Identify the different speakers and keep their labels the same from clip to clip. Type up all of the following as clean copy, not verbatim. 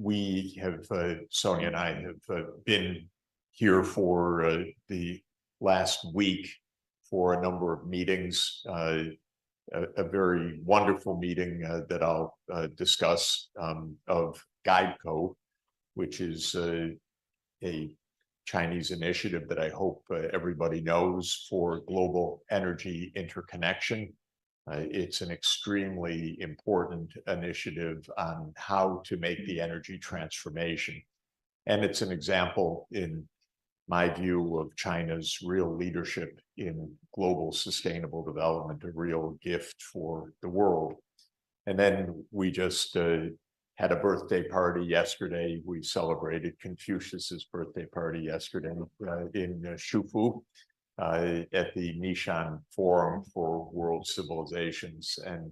Speaker 1: we have, Sonia and I have been here for the last week for a number of meetings, a very wonderful meeting that I'll discuss of GuideCo, which is a Chinese initiative that I hope everybody knows for global energy interconnection. It's an extremely important initiative on how to make the energy transformation. And it's an example, in my view, of China's real leadership in global sustainable development, a real gift for the world. And then we just had a birthday party yesterday. We celebrated Confucius's birthday party yesterday in Shufu. At the Nishan Forum for World Civilizations. And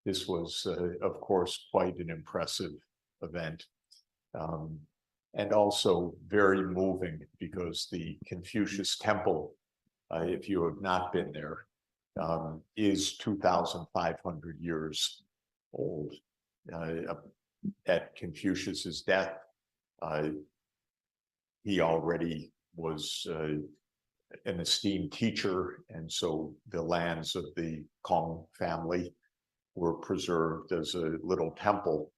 Speaker 1: this was, of course, quite an impressive event. And also very moving, because the Confucius Temple, if you have not been there, is 2,500 years old. At Confucius's death, he already was an esteemed teacher, and so the lands of the Kong family were preserved as a little temple.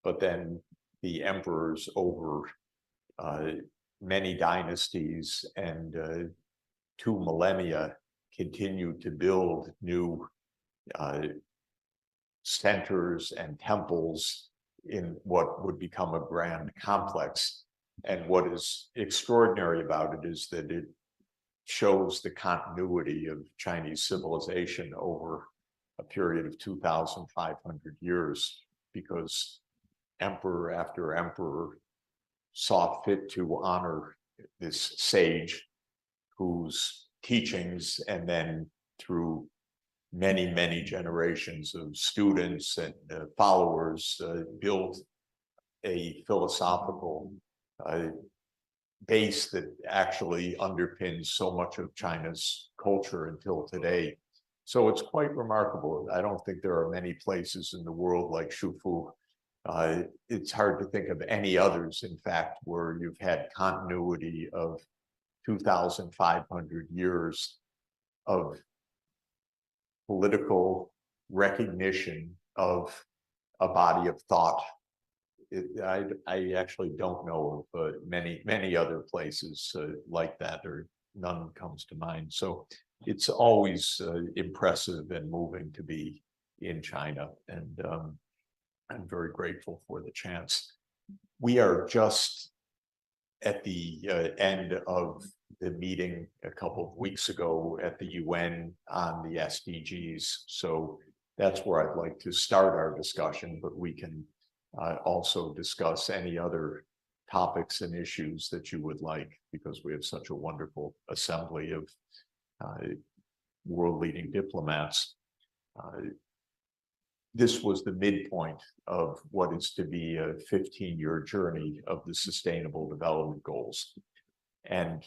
Speaker 1: But then the emperors over many dynasties and 2 millennia continued to build new centers and temples in what would become a grand complex. And what is extraordinary about it is that it shows the continuity of Chinese civilization over a period of 2,500 years, because emperor after emperor saw fit to honor this sage whose teachings, and then through many, many generations of students and followers, built a philosophical base that actually underpins so much of China's culture until today. So it's quite remarkable. I don't think there are many places in the world like Shufu. It's hard to think of any others, in fact, where you've had continuity of 2,500 years of political recognition of a body of thought. I actually don't know of many other places like that, or none comes to mind. So it's always impressive and moving to be in China, and I'm very grateful for the chance. We are just at the end of the meeting a couple of weeks ago at the UN on the SDGs. So that's where I'd like to start our discussion, but we can also discuss any other topics and issues that you would like, because we have such a wonderful assembly of world-leading diplomats. This was the midpoint of what is to be a 15-year journey of the Sustainable Development Goals. And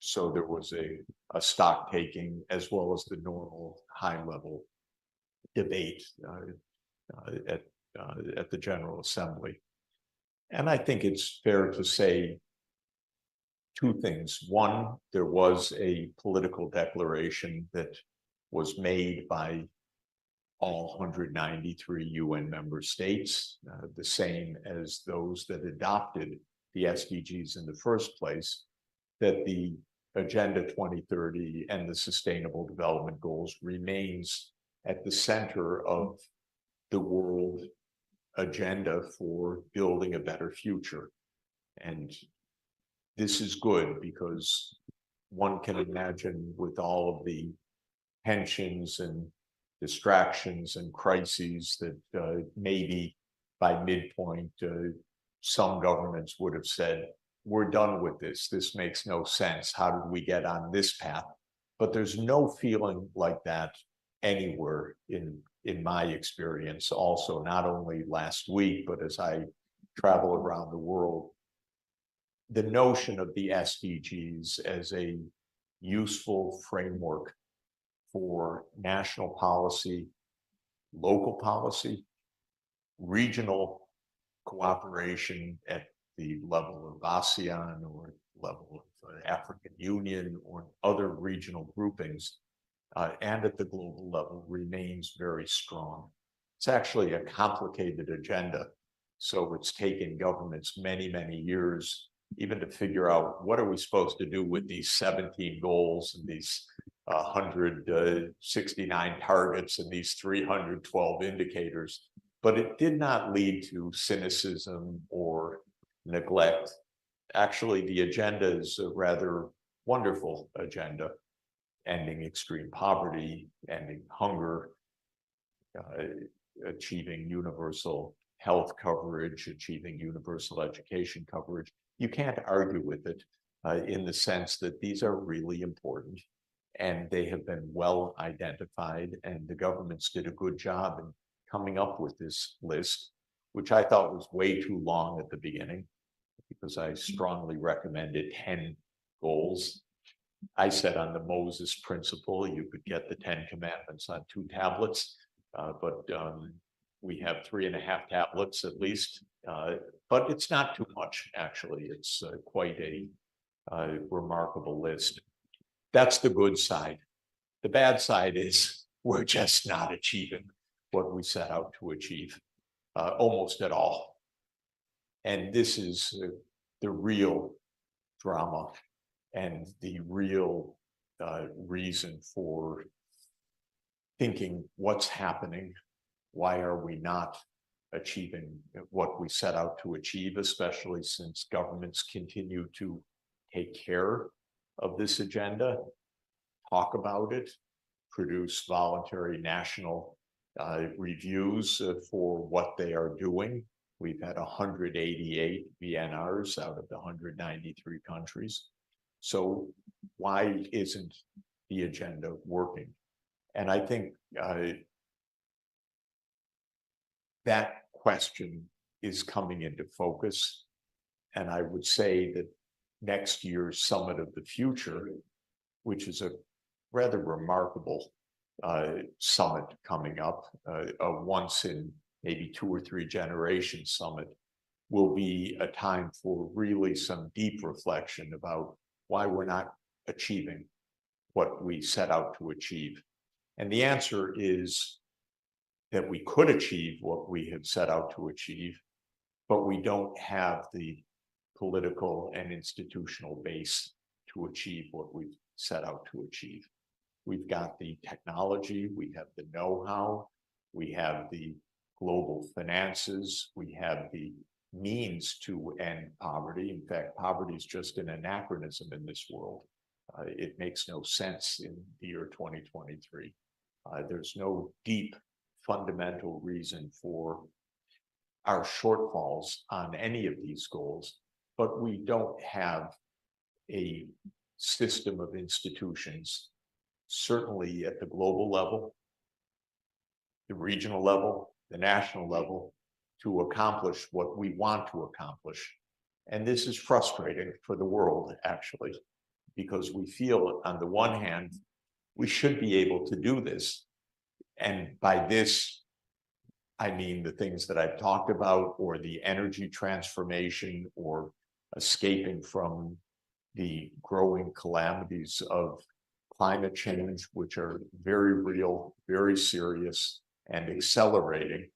Speaker 1: so there was a stock taking, as well as the normal high-level debate at the General Assembly. And I think it's fair to say 2 things. One, there was a political declaration that was made by all 193 UN member states, the same as those that adopted the SDGs in the first place, that the Agenda 2030 and the Sustainable Development Goals remains at the center of the world agenda for building a better future. And this is good, because one can imagine, with all of the tensions and distractions and crises, that maybe by midpoint, some governments would have said, we're done with this. This makes no sense. How did we get on this path? But there's no feeling like that anywhere in my experience. Also, not only last week, but as I travel around the world, the notion of the SDGs as a useful framework for national policy, local policy, regional, cooperation at the level of ASEAN or level of African Union or other regional groupings, and at the global level remains very strong. It's actually a complicated agenda. So it's taken governments many, many years even to figure out what are we supposed to do with these 17 goals and these 169 targets and these 312 indicators. But it did not lead to cynicism or neglect. Actually, the agenda is a rather wonderful agenda: ending extreme poverty, ending hunger, achieving universal health coverage, achieving universal education coverage. You can't argue with it in the sense that these are really important and they have been well identified, and the governments did a good job in coming up with this list, which I thought was way too long at the beginning because I strongly recommended 10 goals. I said on the Moses principle, you could get the 10 commandments on 2 tablets, but we have 3.5 tablets at least, but it's not too much, actually. It's quite a remarkable list. That's the good side. The bad side is we're just not achieving what we set out to achieve, almost at all. And this is the real drama and the real reason for thinking what's happening. Why are we not achieving what we set out to achieve, especially since governments continue to take care of this agenda, talk about it, produce voluntary national reviews for what they are doing. We've had 188 VNRs out of the 193 countries. So why isn't the agenda working? And I think that question is coming into focus. And I would say that next year's Summit of the Future, which is a rather remarkable summit coming up, a once in maybe 2 or 3 generation summit, will be a time for really some deep reflection about why we're not achieving what we set out to achieve. And the answer is that we could achieve what we have set out to achieve, but we don't have the political and institutional base to achieve what we've set out to achieve. We've got the technology, we have the know-how, we have the global finances, we have the means to end poverty. In fact, poverty is just an anachronism in this world. It makes no sense in the year 2023. There's no deep fundamental reason for our shortfalls on any of these goals, but we don't have a system of institutions, certainly at the global level, the regional level, the national level, to accomplish what we want to accomplish. And this is frustrating for the world, actually, because we feel on the one hand, we should be able to do this. And by this, I mean the things that I've talked about, or the energy transformation, or escaping from the growing calamities of climate change, which are very real, very serious, and accelerating.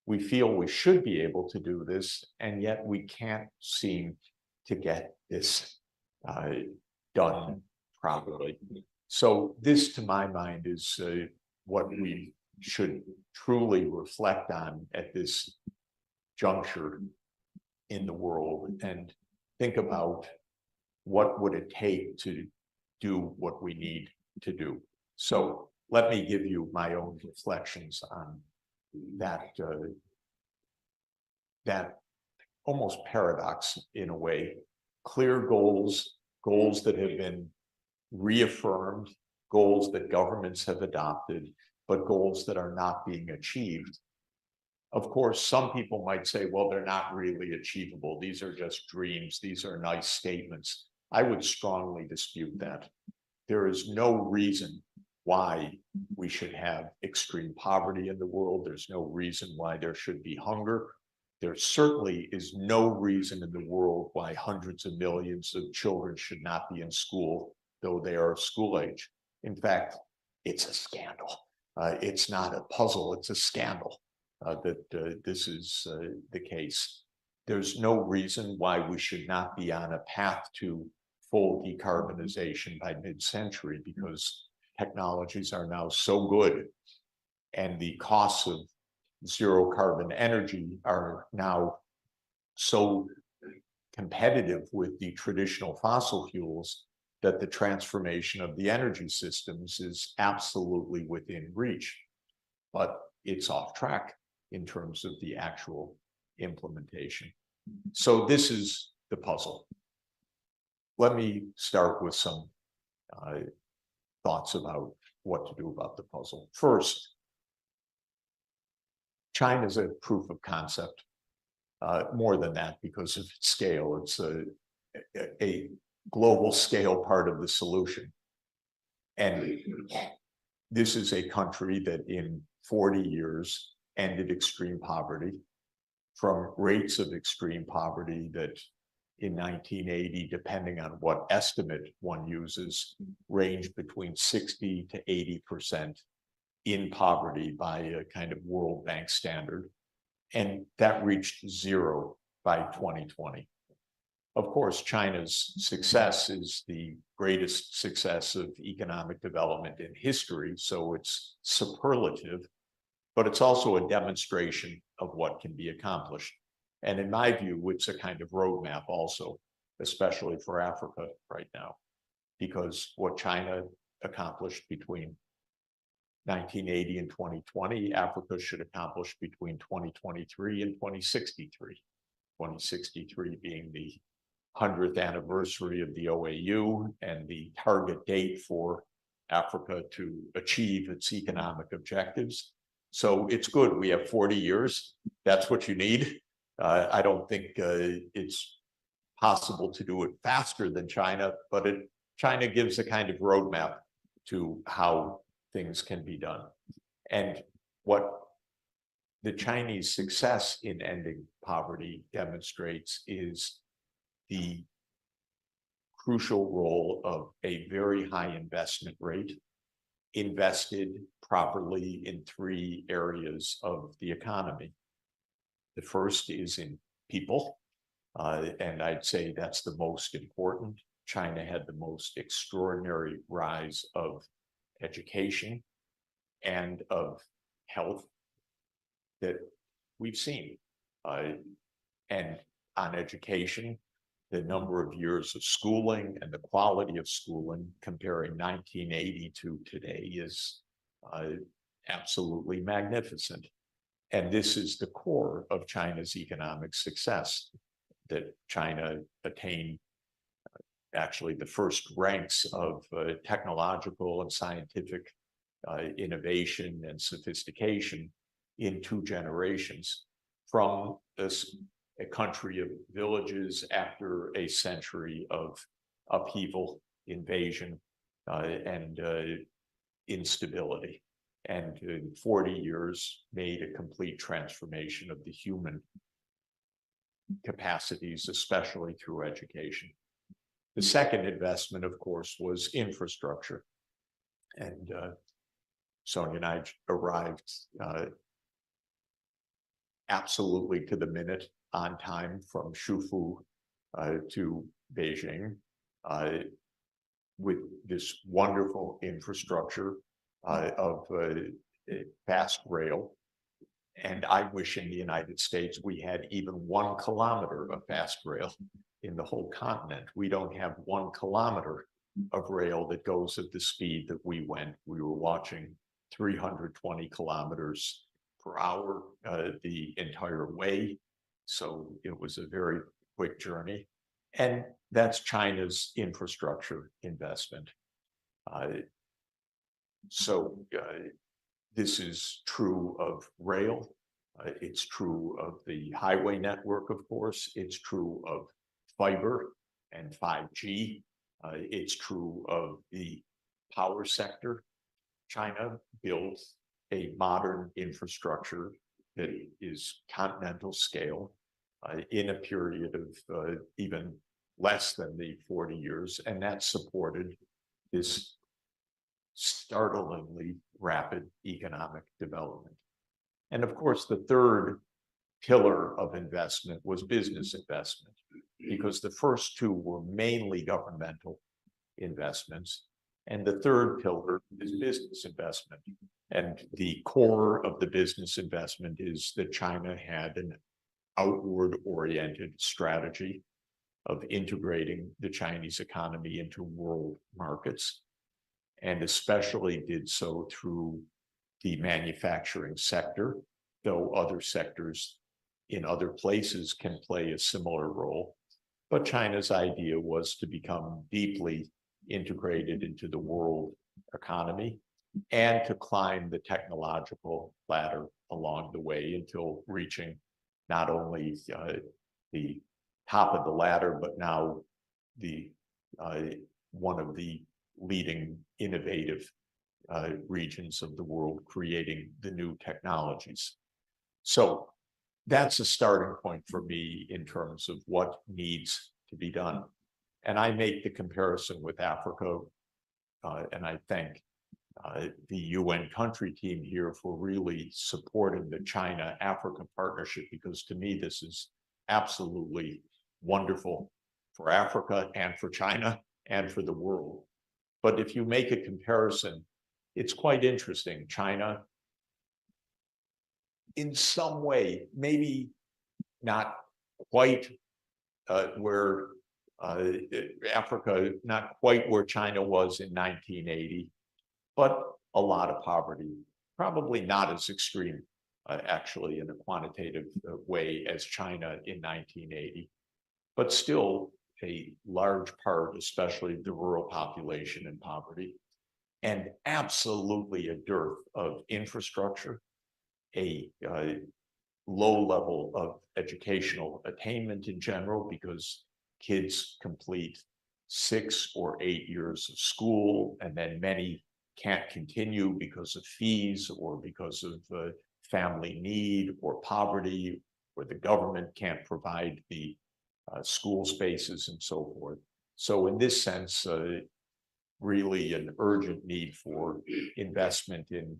Speaker 1: We feel we should be able to do this, and yet we can't seem to get this done properly. So this, to my mind, is what we should truly reflect on at this juncture in the world, and think about what would it take to do what we need to do. So let me give you my own reflections on that that almost paradox in a way. Clear goals, goals that have been reaffirmed, goals that governments have adopted, but goals that are not being achieved. Of course, some people might say, well, they're not really achievable. These are just dreams. These are nice statements. I would strongly dispute that. There is no reason why we should have extreme poverty in the world. There's no reason why there should be hunger. There certainly is no reason in the world why hundreds of millions of children should not be in school, though they are school age. In fact, it's a scandal. It's not a puzzle, it's a scandal that this is the case. There's no reason why we should not be on a path to full decarbonization by mid-century, because technologies are now so good and the costs of zero carbon energy are now so competitive with the traditional fossil fuels that the transformation of the energy systems is absolutely within reach. But it's off track in terms of the actual implementation. So this is the puzzle. Let me start with some thoughts about what to do about the puzzle. First, China is a proof of concept. More than that, because of its scale, it's a global scale part of the solution. And this is a country that in 40 years ended extreme poverty, from rates of extreme poverty that in 1980, depending on what estimate one uses, ranged between 60 to 80% in poverty by a kind of World Bank standard. And that reached zero by 2020. Of course, China's success is the greatest success of economic development in history, so it's superlative, but it's also a demonstration of what can be accomplished. And in my view, it's a kind of roadmap also, especially for Africa right now, because what China accomplished between 1980 and 2020, Africa should accomplish between 2023 and 2063. 2063 being the 100th anniversary of the OAU and the target date for Africa to achieve its economic objectives. So it's good. We have 40 years. That's what you need. I don't think it's possible to do it faster than China, but China gives a kind of roadmap to how things can be done. And what the Chinese success in ending poverty demonstrates is the crucial role of a very high investment rate, invested properly in three areas of the economy. The first is in people, and I'd say that's the most important. China had the most extraordinary rise of education and of health that we've seen. And on education, the number of years of schooling and the quality of schooling comparing 1980 to today is absolutely magnificent. And this is the core of China's economic success, that China attained actually the first ranks of technological and scientific innovation and sophistication in 2 generations, from a country of villages after a century of upheaval, invasion, and instability. And in 40 years made a complete transformation of the human capacities, especially through education. The second investment, of course, was infrastructure. And Sonia and I arrived absolutely to the minute, on time, from Shufu to Beijing with this wonderful infrastructure of fast rail. And I wish in the United States we had even 1 kilometer of fast rail in the whole continent. We don't have 1 kilometer of rail that goes at the speed that we went. We were watching 320 kilometers per hour the entire way. So it was a very quick journey. And that's China's infrastructure investment. This is true of rail. It's true of the highway network, of course. It's true of fiber and 5G. It's true of the power sector. China built a modern infrastructure that is continental scale in a period of even less than the 40 years, and that supported this startlingly rapid economic development. And of course, the third pillar of investment was business investment, because the first two were mainly governmental investments. And the third pillar is business investment. And the core of the business investment is that China had an outward-oriented strategy of integrating the Chinese economy into world markets, and especially did so through the manufacturing sector, though other sectors in other places can play a similar role. But China's idea was to become deeply integrated into the world economy and to climb the technological ladder along the way until reaching not only the top of the ladder, but now the one of the leading innovative regions of the world, creating the new technologies. So that's a starting point for me in terms of what needs to be done. And I make the comparison with Africa, and I thank the UN country team here for really supporting the China-Africa partnership, because to me, this is absolutely wonderful for Africa and for China and for the world. But if you make a comparison, it's quite interesting. China, in some way, maybe not quite where Africa, not quite where China was in 1980, but a lot of poverty, probably not as extreme, actually, in a quantitative way as China in 1980, but still a large part, especially the rural population, in poverty, and absolutely a dearth of infrastructure, a low level of educational attainment in general, because kids complete 6 or 8 years of school, and then many can't continue because of fees or because of family need or poverty, or the government can't provide the school spaces and so forth. So in this sense, really an urgent need for investment in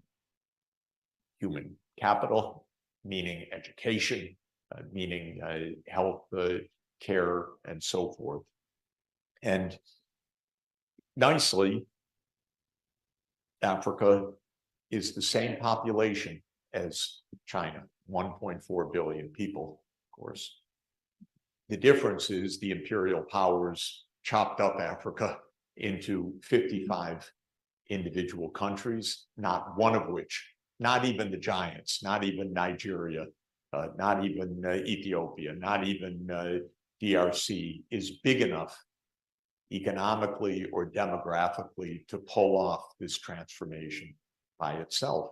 Speaker 1: human capital, meaning education, meaning health care, and so forth. And nicely, Africa is the same population as China, 1.4 billion people, of course. The difference is the imperial powers chopped up Africa into 55 individual countries, not one of which, not even the giants, not even Nigeria, not even Ethiopia, not even DRC, is big enough economically or demographically to pull off this transformation by itself.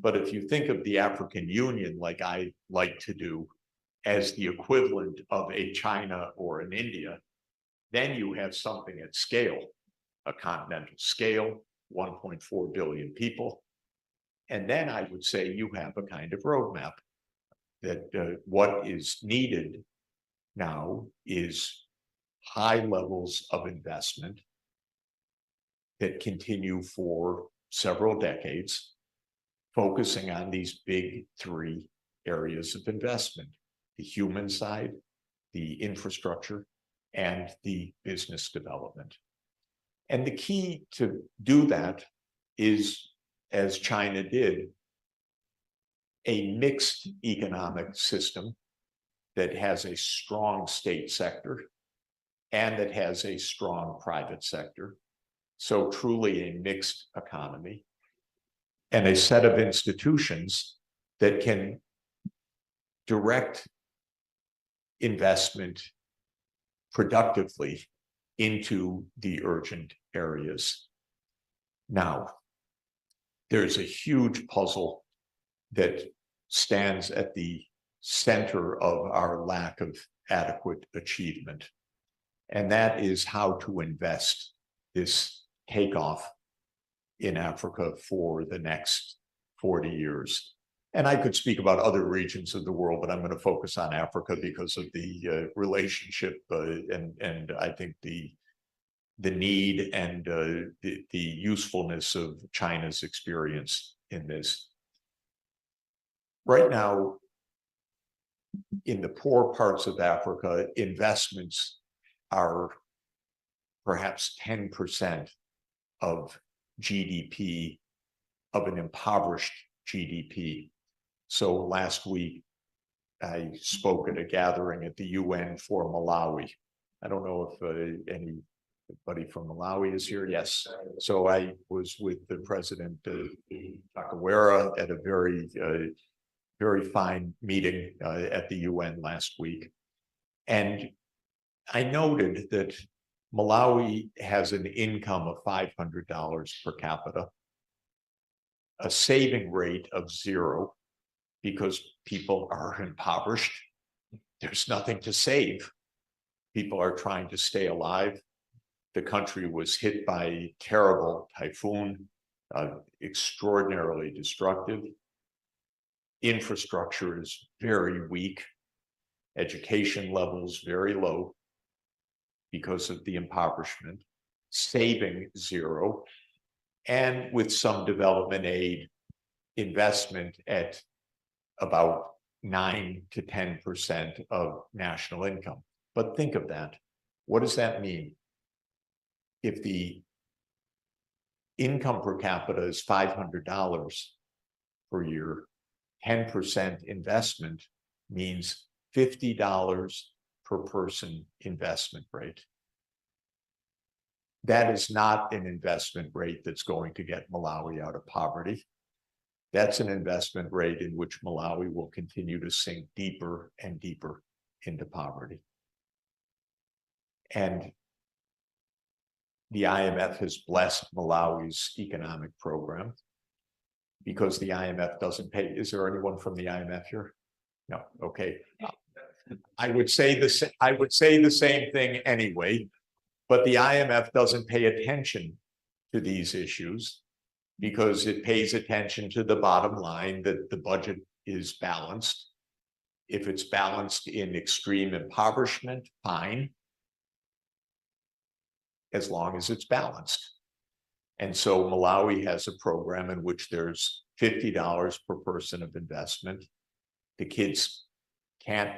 Speaker 1: But if you think of the African Union, like I like to do, as the equivalent of a China or an India, then you have something at scale, a continental scale, 1.4 billion people. And then I would say you have a kind of roadmap that what is needed now is high levels of investment that continue for several decades, focusing on these big 3 areas of investment: the human side, the infrastructure, and the business development. And the key to do that is, as China did, a mixed economic system that has a strong state sector and that has a strong private sector. So truly a mixed economy, and a set of institutions that can direct investment productively into the urgent areas. Now, there's a huge puzzle that stands at the center of our lack of adequate achievement, and that is how to invest this takeoff in Africa for the next 40 years. And I could speak about other regions of the world, but I'm going to focus on Africa because of the relationship and I think the need and the usefulness of China's experience in this. Right now, in the poor parts of Africa, investments are perhaps 10% of GDP, of an impoverished GDP. So last week, I spoke at a gathering at the UN for Malawi. I don't know if anybody from Malawi is here. Yes. So I was with the president, Takawera, at a very fine meeting at the UN last week. And I noted that Malawi has an income of $500 per capita, a saving rate of 0 because people are impoverished. There's nothing to save. People are trying to stay alive. The country was hit by a terrible typhoon, extraordinarily destructive. Infrastructure is very weak. Education levels very low because of the impoverishment. Saving 0. And with some development aid, investment at about 9 to 10% of national income. But think of that. What does that mean? If the income per capita is $500 per year, 10% investment means $50 per person investment rate. That is not an investment rate that's going to get Malawi out of poverty. That's an investment rate in which Malawi will continue to sink deeper and deeper into poverty. And the IMF has blessed Malawi's economic program because the IMF doesn't pay. Is there anyone from the IMF here? No. Okay. I would say the same thing anyway, but the IMF doesn't pay attention to these issues because it pays attention to the bottom line that the budget is balanced. If it's balanced in extreme impoverishment, fine, as long as it's balanced. And so Malawi has a program in which there's $50 per person of investment. The kids can't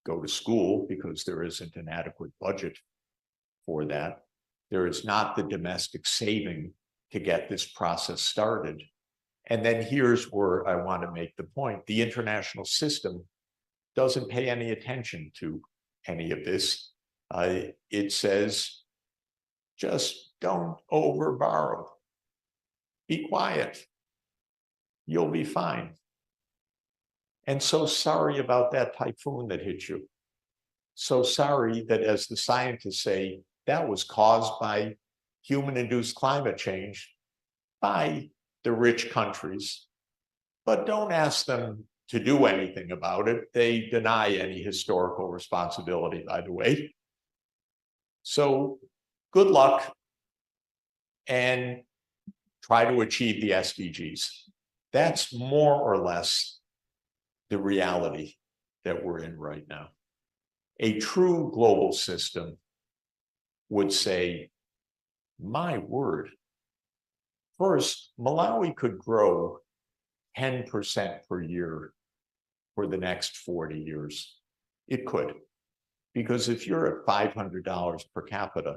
Speaker 1: go to school because there isn't an adequate budget for that. There is not the domestic saving to get this process started. And then here's where I want to make the point. The international system doesn't pay any attention to any of this. It says, just don't overborrow. Be quiet. You'll be fine. And so sorry about that typhoon that hit you. So sorry that, as the scientists say, that was caused by human-induced climate change by the rich countries. But don't ask them to do anything about it. They deny any historical responsibility, by the way. So good luck and try to achieve the SDGs. That's more or less the reality that we're in right now. A true global system would say, my word, first, Malawi could grow 10% per year for the next 40 years. It could, because if you're at $500 per capita,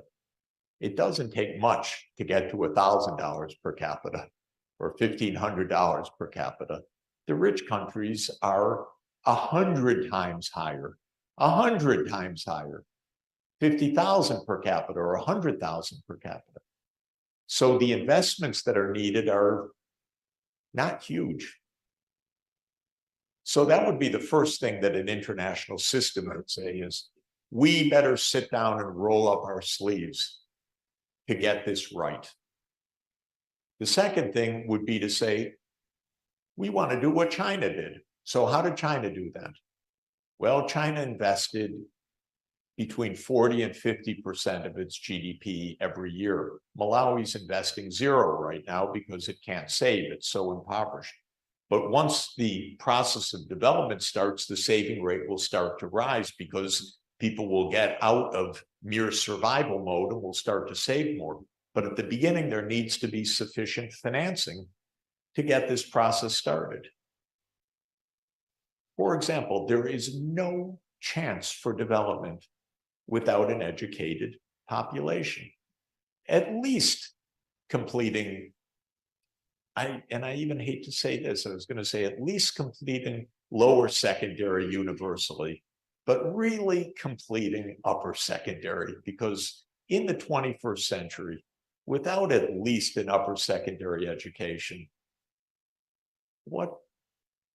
Speaker 1: it doesn't take much to get to $1,000 per capita or $1,500 per capita. The rich countries are 100 times higher, 100 times higher, 50,000 per capita or 100,000 per capita. So the investments that are needed are not huge. So that would be the first thing that an international system would say is, we better sit down and roll up our sleeves to get this right. The second thing would be to say, we want to do what China did. So how did China do that? Well, China invested between 40 and 50% of its GDP every year. Malawi's investing 0 right now because it can't save. It's so impoverished. But once the process of development starts, the saving rate will start to rise because people will get out of mere survival mode and will start to save more. But at the beginning, there needs to be sufficient financing to get this process started. For example, there is no chance for development without an educated population, at least completing, I even hate to say this, I was going to say at least completing lower secondary universally, but really completing upper secondary, because in the 21st century, without at least an upper secondary education, what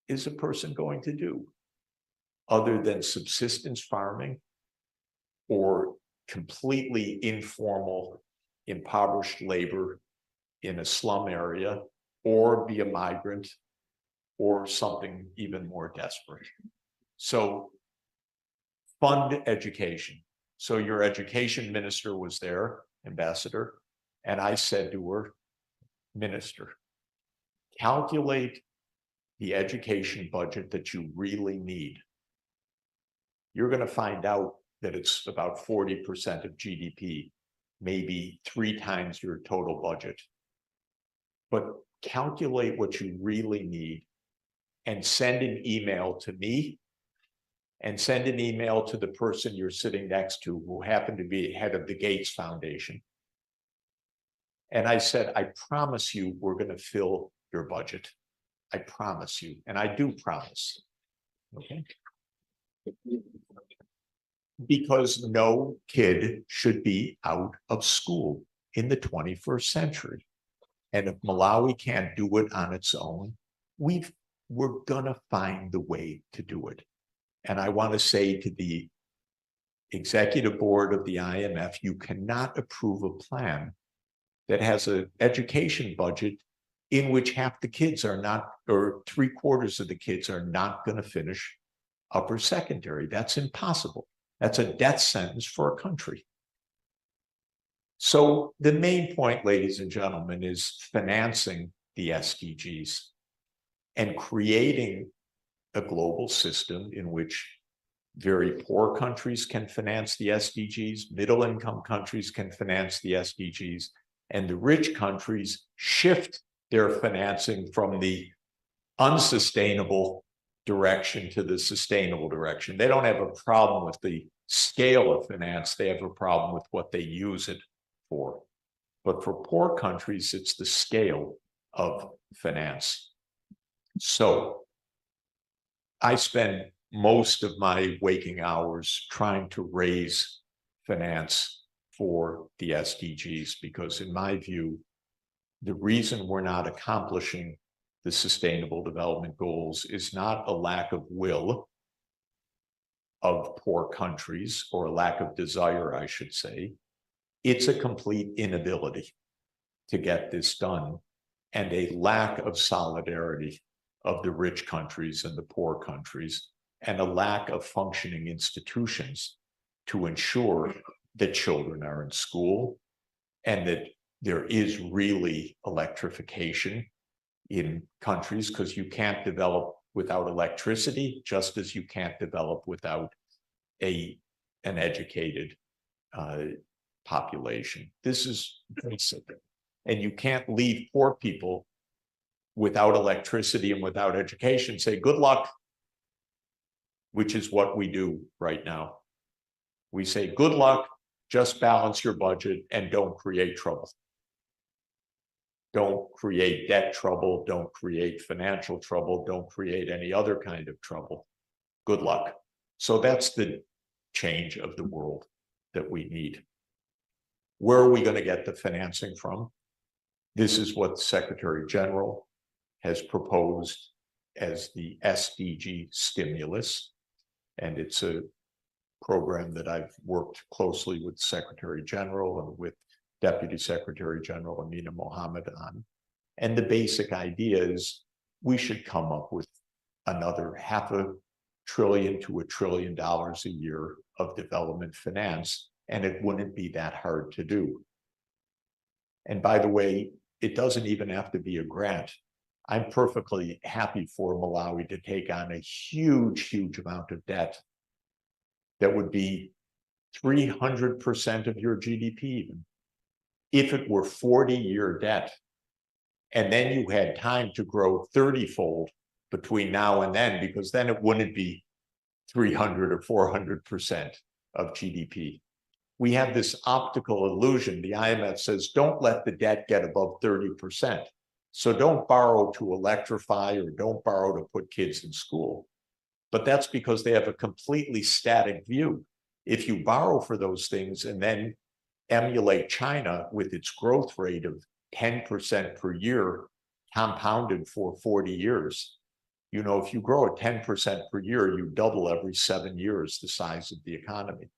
Speaker 1: is a person going to do other than subsistence farming or completely informal, impoverished labor in a slum area, or be a migrant, or something even more desperate? So fund education. So your education minister was there, ambassador, and I said to her, Minister, calculate the education budget that you really need. You're going to find out that it's about 40% of GDP, maybe 3 times your total budget. But calculate what you really need and send an email to me and send an email to the person you're sitting next to who happened to be head of the Gates Foundation. And I said, I promise you we're going to fill your budget. I promise you. And I do promise. Okay. Because no kid should be out of school in the 21st century. And if Malawi can't do it on its own, we're going to find the way to do it. And I want to say to the executive board of the IMF, you cannot approve a plan that has an education budget in which half the kids are not, or 3/4 of the kids are not going to finish upper secondary. That's impossible. That's a death sentence for a country. So the main point, ladies and gentlemen, is financing the SDGs and creating a global system in which very poor countries can finance the SDGs, middle-income countries can finance the SDGs, and the rich countries shift their financing from the unsustainable direction to the sustainable direction. They don't have a problem with the scale of finance, they have a problem with what they use it for. But for poor countries, it's the scale of finance. So I spend most of my waking hours trying to raise finance for the SDGs, because in my view, the reason we're not accomplishing the Sustainable Development Goals is not a lack of will of poor countries, or a lack of desire, I should say. It's a complete inability to get this done, and a lack of solidarity of the rich countries and the poor countries, and a lack of functioning institutions to ensure that children are in school and that there is really electrification in countries, because you can't develop without electricity, just as you can't develop without an educated population. This is basic. And you can't leave poor people without electricity and without education, say, good luck, which is what we do right now. We say, good luck, just balance your budget and don't create trouble. Don't create debt trouble, don't create financial trouble, don't create any other kind of trouble. Good luck. So that's the change of the world that we need. Where are we going to get the financing from? This is what the Secretary General has proposed as the SDG stimulus. And it's a program that I've worked closely with Secretary General and with Deputy Secretary General Amina Mohammed on. And the basic idea is we should come up with another $500 billion to $1 trillion a year of development finance, and it wouldn't be that hard to do. And by the way, it doesn't even have to be a grant. I'm perfectly happy for Malawi to take on a huge, huge amount of debt that would be 300% of your GDP, even if it were 40-year debt. And then you had time to grow 30-fold between now and then, because then it wouldn't be 300 or 400% of GDP. We have this optical illusion. The IMF says, don't let the debt get above 30%. So don't borrow to electrify or don't borrow to put kids in school. But that's because they have a completely static view. If you borrow for those things and then emulate China with its growth rate of 10% per year, compounded for 40 years, you know, if you grow at 10% per year, you double every 7 years the size of the economy.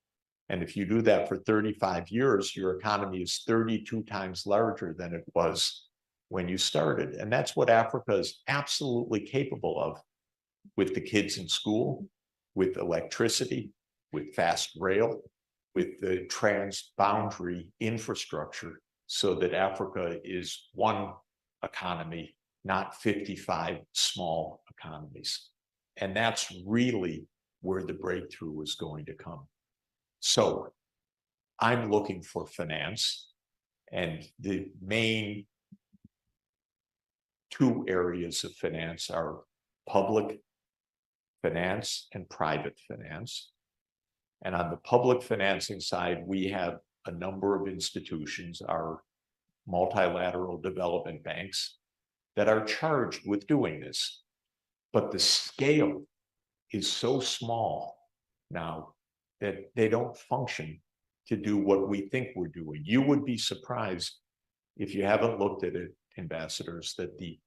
Speaker 1: And if you do that for 35 years, your economy is 32 times larger than it was when you started. And that's what Africa is absolutely capable of, with the kids in school, with electricity, with fast rail, with the transboundary infrastructure, so that Africa is one economy, not 55 small economies. And that's really where the breakthrough is going to come. So I'm looking for finance, and the main two areas of finance are public finance and private finance. And on the public financing side, we have a number of institutions, our multilateral development banks, that are charged with doing this. But the scale is so small now that they don't function to do what we think we're doing. You would be surprised, if you haven't looked at it, ambassadors, that the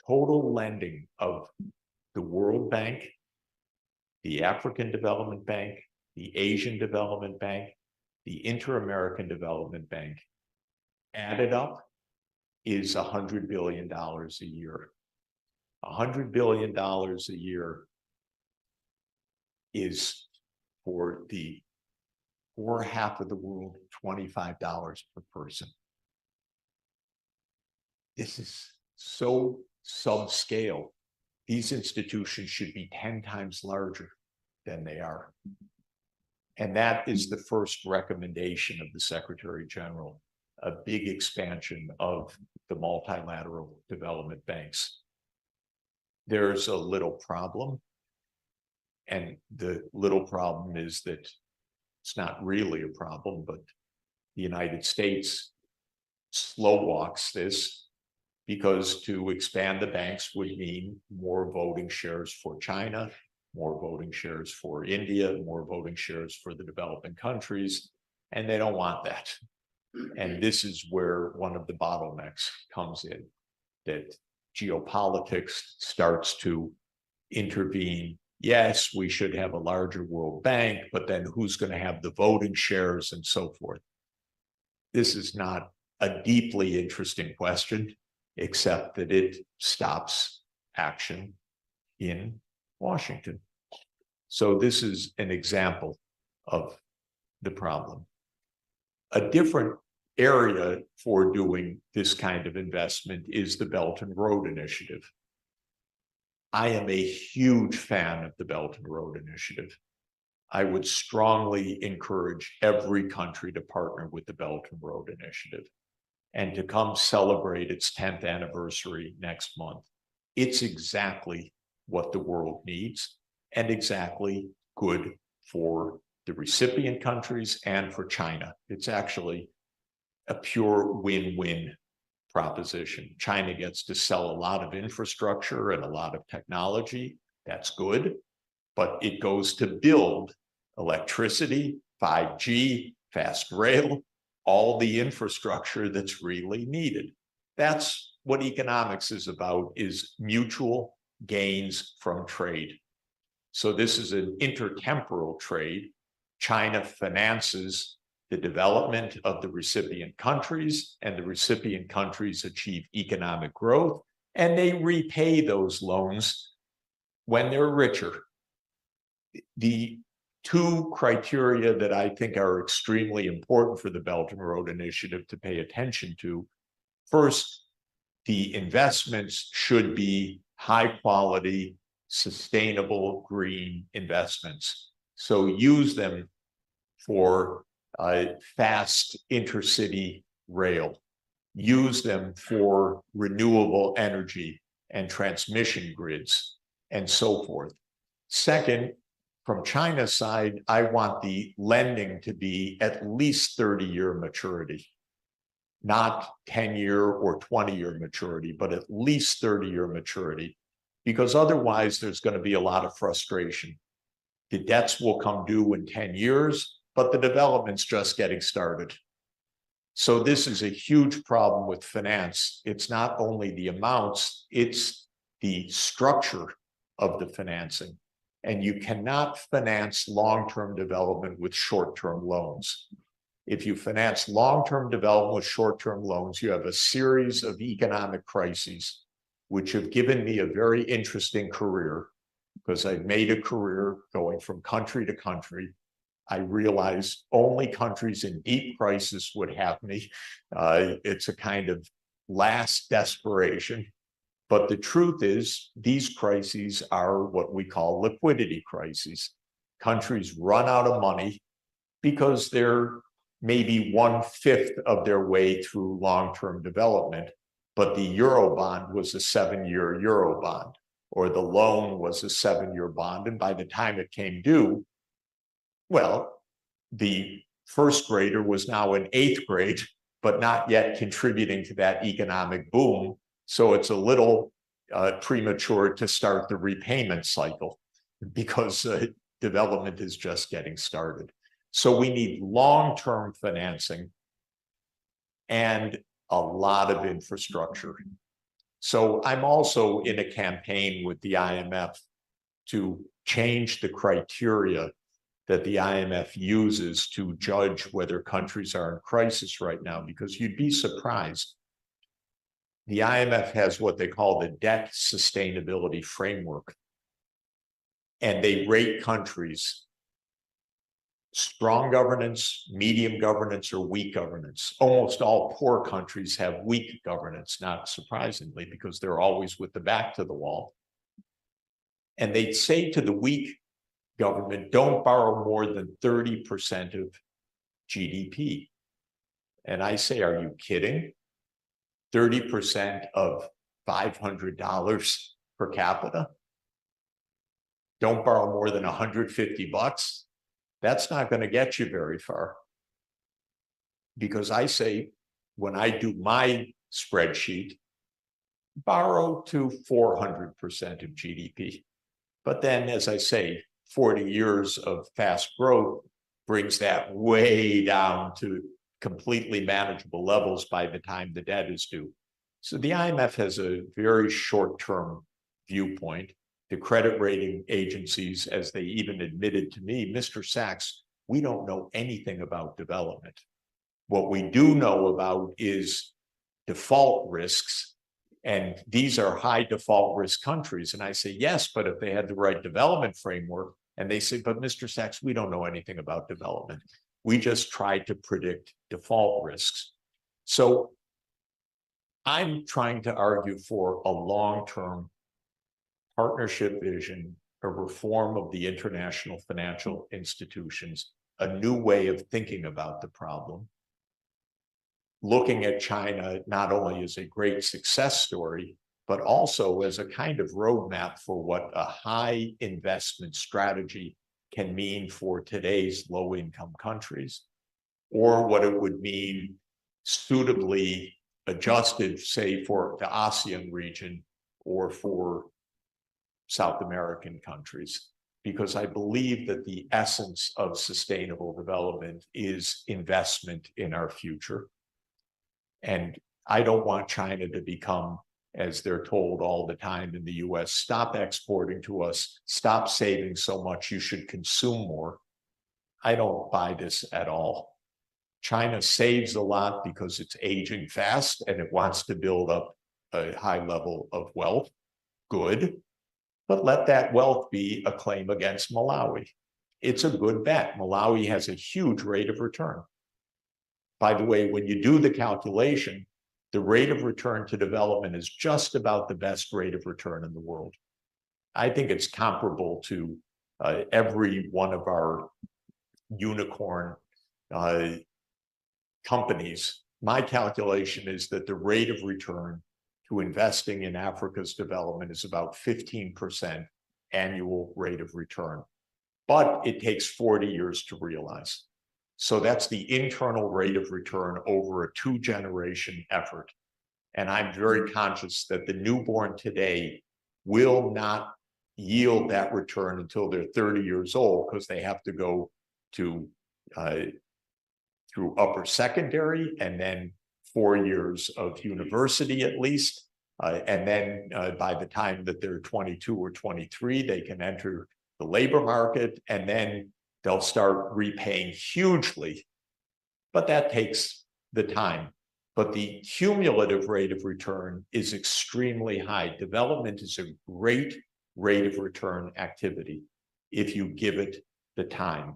Speaker 1: total lending of the World Bank, the African Development Bank, the Asian Development Bank, the Inter-American Development Bank, added up, is $100 billion a year. $100 billion a year is, for the poor half of the world, $25 per person. This is so subscale. These institutions should be 10 times larger than they are. And that is the first recommendation of the Secretary General, a big expansion of the multilateral development banks. There's a little problem, and the little problem is that it's not really a problem, but the United States slow walks this, because to expand the banks would mean more voting shares for China, more voting shares for India, more voting shares for the developing countries, and they don't want that. And this is where one of the bottlenecks comes in, that geopolitics starts to intervene. Yes, we should have a larger World Bank, but then who's going to have the voting shares and so forth? This is not a deeply interesting question, except that it stops action in Washington. So this is an example of the problem. A different area for doing this kind of investment is the Belt and Road Initiative. I am a huge fan of the Belt and Road Initiative. I would strongly encourage every country to partner with the Belt and Road Initiative and to come celebrate its 10th anniversary next month. It's exactly what the world needs, and exactly good for the recipient countries and for China. It's actually a pure win-win proposition. China gets to sell a lot of infrastructure and a lot of technology. That's good, but it goes to build electricity, 5G, fast rail, all the infrastructure that's really needed. That's what economics is about, is mutual gains from trade. So this is an intertemporal trade. China finances the development of the recipient countries, and the recipient countries achieve economic growth, and they repay those loans when they're richer. The two criteria that I think are extremely important for the Belt and Road Initiative to pay attention to: first, the investments should be high quality, sustainable green investments. So use them for fast intercity rail. Use them for renewable energy and transmission grids and so forth. Second, from China's side, I want the lending to be at least 30-year maturity, not 10-year or 20-year maturity, but at least 30-year maturity, because otherwise there's going to be a lot of frustration. The debts will come due in 10 years, but the development's just getting started. So this is a huge problem with finance. It's not only the amounts, it's the structure of the financing. And you cannot finance long-term development with short-term loans. If you finance long-term development with short-term loans, you have a series of economic crises, which have given me a very interesting career, because I've made a career going from country to country. I realized only countries in deep crisis would have me. It's a kind of last desperation. But the truth is, these crises are what we call liquidity crises. Countries run out of money because they're maybe 1/5 of their way through long-term development, but the Eurobond was a 7-year Eurobond, or the loan was a 7-year bond, and by the time it came due, well, the first grader was now in 8th grade, but not yet contributing to that economic boom. So it's a little premature to start the repayment cycle, because development is just getting started. So we need long-term financing and a lot of infrastructure. So I'm also in a campaign with the IMF to change the criteria that the IMF uses to judge whether countries are in crisis right now, because you'd be surprised. The IMF has what they call the debt sustainability framework, and they rate countries strong governance, medium governance, or weak governance. Almost all poor countries have weak governance, not surprisingly, because they're always with the back to the wall. And they say to the weak government, don't borrow more than 30% of GDP. And I say, are you kidding? 30% of $500 per capita? Don't borrow more than 150 bucks? That's not going to get you very far. Because I say, when I do my spreadsheet, borrow to 400% of GDP. But then, as I say, 40 years of fast growth brings that way down to completely manageable levels by the time the debt is due. So the IMF has a very short-term viewpoint. The credit rating agencies, as they even admitted to me, Mr. Sachs, we don't know anything about development. What we do know about is default risks, and these are high default risk countries. And I say, yes, but if they had the right development framework, and they say, but Mr. Sachs, we don't know anything about development. We just tried to predict default risks. So I'm trying to argue for a long-term partnership vision, a reform of the international financial institutions, a new way of thinking about the problem, looking at China not only as a great success story, but also as a kind of roadmap for what a high investment strategy can mean for today's low-income countries, or what it would mean suitably adjusted, say, for the ASEAN region or for South American countries. Because I believe that the essence of sustainable development is investment in our future. And I don't want China to become, as they're told all the time in the US, stop exporting to us, stop saving so much, you should consume more. I don't buy this at all. China saves a lot because it's aging fast and it wants to build up a high level of wealth. Good. But let that wealth be a claim against Malawi. It's a good bet. Malawi has a huge rate of return. By the way, when you do the calculation, the rate of return to development is just about the best rate of return in the world. I think it's comparable to every one of our unicorn companies. My calculation is that the rate of return to investing in Africa's development is about 15% annual rate of return, but it takes 40 years to realize. So that's the internal rate of return over a 2-generation effort. And I'm very conscious that the newborn today will not yield that return until they're 30 years old, because they have to go to through upper secondary and then 4 years of university at least. And then by the time that they're 22 or 23, they can enter the labor market, and then they'll start repaying hugely. But that takes the time. But the cumulative rate of return is extremely high. Development is a great rate of return activity if you give it the time.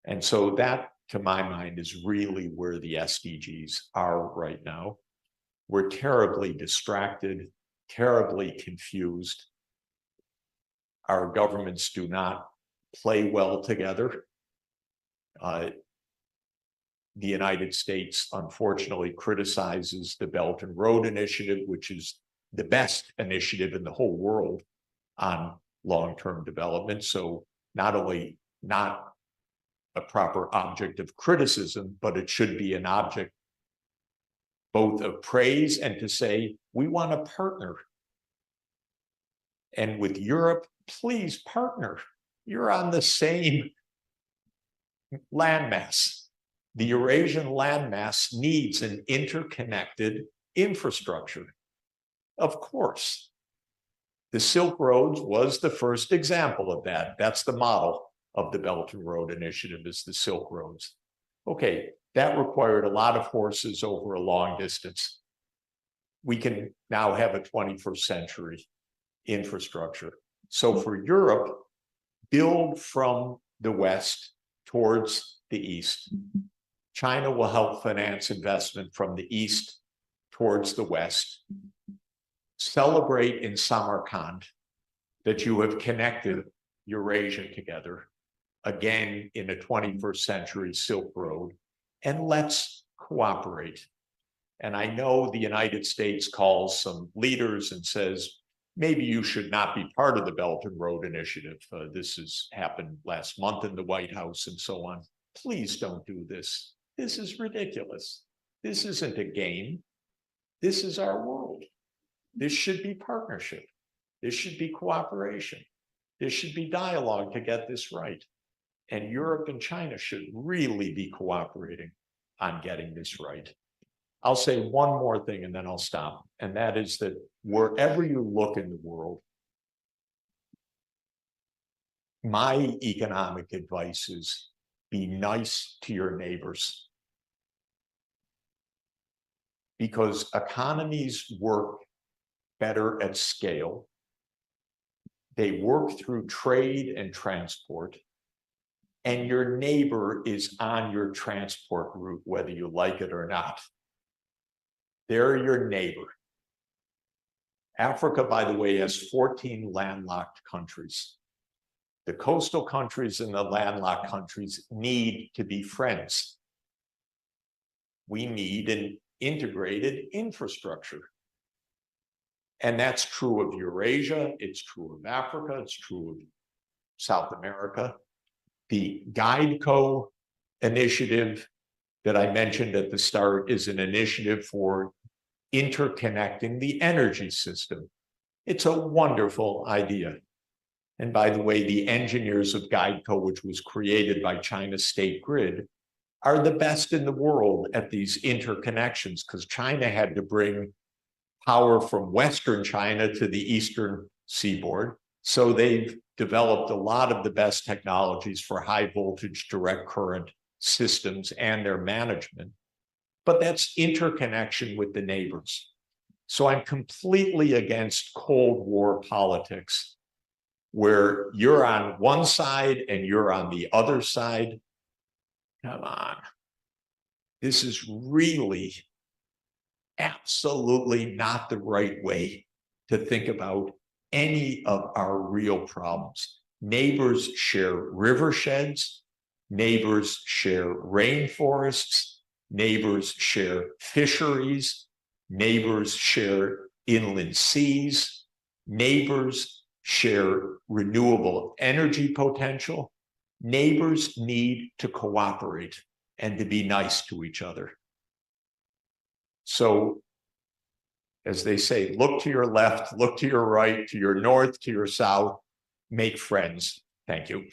Speaker 1: And so that, to my mind, is really where the SDGs are right now. We're terribly distracted, terribly confused. Our governments do not play well together. The United States, unfortunately, criticizes the Belt and Road Initiative, which is the best initiative in the whole world on long-term development. So not only not a proper object of criticism, but it should be an object both of praise and to say, we want to partner. And with Europe, please partner. You're on the same landmass. The Eurasian landmass needs an interconnected infrastructure. Of course, the Silk Roads was the first example of that. That's the model of the Belt and Road Initiative, is the Silk Roads. Okay, that required a lot of horses over a long distance. We can now have a 21st century infrastructure. So for Europe, build from the West towards the East. China will help finance investment from the East towards the West. Celebrate in Samarkand that you have connected Eurasia together, again in a 21st century Silk Road, and let's cooperate. And I know the United States calls some leaders and says, maybe you should not be part of the Belt and Road Initiative. This has happened last month in the White House and so on. Please don't do this. This is ridiculous. This isn't a game. This is our world. This should be partnership. This should be cooperation. There should be dialogue to get this right. And Europe and China should really be cooperating on getting this right. I'll say one more thing and then I'll stop. And that is that wherever you look in the world, my economic advice is be nice to your neighbors. Because economies work better at scale. They work through trade and transport. And your neighbor is on your transport route, whether you like it or not. They're your neighbor. Africa, by the way, has 14 landlocked countries. The coastal countries and the landlocked countries need to be friends. We need an integrated infrastructure. And that's true of Eurasia, it's true of Africa, it's true of South America. The GuideCo initiative that I mentioned at the start is an initiative for interconnecting the energy system. It's a wonderful idea. And by the way, the engineers of GuideCo, which was created by China's State Grid, are the best in the world at these interconnections, because China had to bring power from Western China to the Eastern seaboard. So they've developed a lot of the best technologies for high voltage direct current systems and their management. But that's interconnection with the neighbors. So I'm completely against Cold War politics, where you're on one side and you're on the other side. Come on. This is really absolutely not the right way to think about any of our real problems. Neighbors share riversheds, neighbors share rainforests, neighbors share fisheries, neighbors share inland seas, neighbors share renewable energy potential. Neighbors need to cooperate and to be nice to each other. So, as they say, look to your left, look to your right, to your north, to your south, make friends. Thank you.